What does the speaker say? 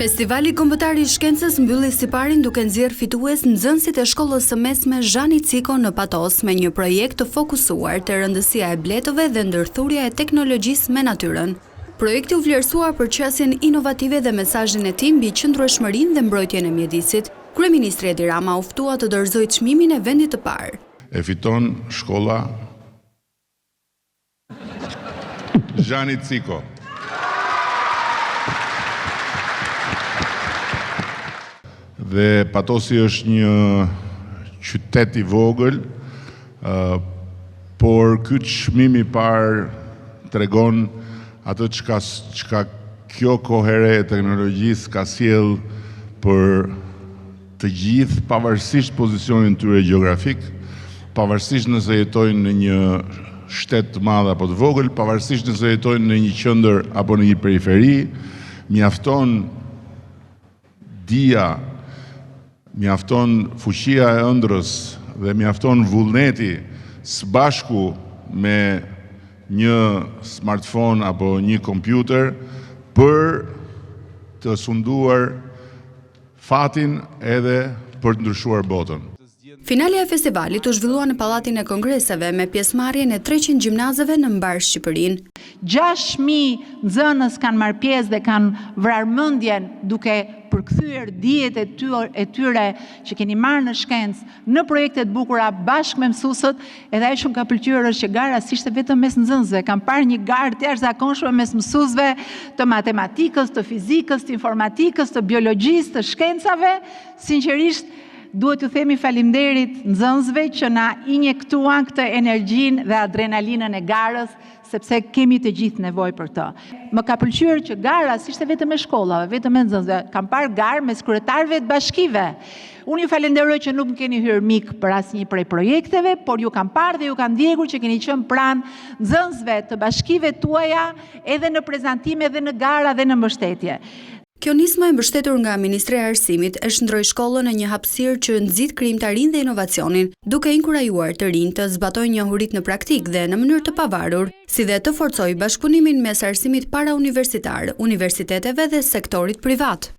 Festivali Kombëtar i Shkencës mbylli si parin duke nxjerrë fitues nxënësit e shkollës së mesme Zhani Ciko në Patos me një projekt të fokusuar te rëndësia e bletëve dhe ndërthurja e teknologjisë me natyrën. Projekti u vlerësua për qasjen inovative dhe mesazhin e tij mbi qëndrueshmërinë dhe mbrojtjen e mjedisit. Kryeministri Edi Rama u ftua të dorëzojë çmimin e vendit të parë. E fiton shkolla Zhani Ciko. Dhe Patosi është një qytet i vogël, por ky çmim i parë tregon atë çka kjo kohë e teknologjisë ka sjell për të gjithë, pavarësisht pozicionit tyre gjeografik, pavarësisht nëse jetojnë në një shtet të madh apo të vogël, pavarësisht nëse jetojnë në një qendër apo në një periferi, mjafton dia, mjafton fuqia e ëndrrës dhe mjafton vullneti së bashku me një smartphone apo një kompjuter për të sunduar fatin edhe për të ndryshuar botën. Finalja e festivalit u zhvillua në Pallatin e Kongreseve me pjesëmarrjen e 300 gjimnazeve në mbar Shqipërinë. 6.000 nxënës kanë marrë pjesë dhe kanë vrarë mendjen duke përkthyer dijet e tyre që keni marrë në shkencë në projekte të bukura bashkë me mësuesët, edhe ajo që më ka pëlqyer është që gara s'ishte vetëm mes nxënësve, kam parë një garë të jashtëzakonshme mes mësuesve të matematikës, të fizikës, të informatikës, të biologjisë, të shkencave. Sinqerisht duhet t'ju themi faleminderit nxënësve që na injektuan këtë energjinë dhe adrenalinën e garës, sepse kemi të gjithë nevojë për të. Më ka pëlqyer që gara s'ishte vetëm e shkollave, vetëm e nxënësve, kam parë garë mes kryetarëve të bashkive. Unë ju falenderoj që nuk më keni hyrë mik për asnjë prej projekteve, por ju kam parë dhe ju kam ndjekur që keni qenë pranë nxënësve të bashkive tuaja edhe në prezantime dhe në gara dhe në mbështetje. Kjo nismë e mbështetur nga Ministria e Arsimit e shndroi shkollën në një hapësirë që nxit krijimtarinë dhe inovacionin, duke inkurajuar të rinjtë të zbatojnë njohuritë në praktik dhe në mënyrë të pavarur, si dhe të forcojë bashkëpunimin mes arsimit parauniversitar, universiteteve dhe sektorit privat.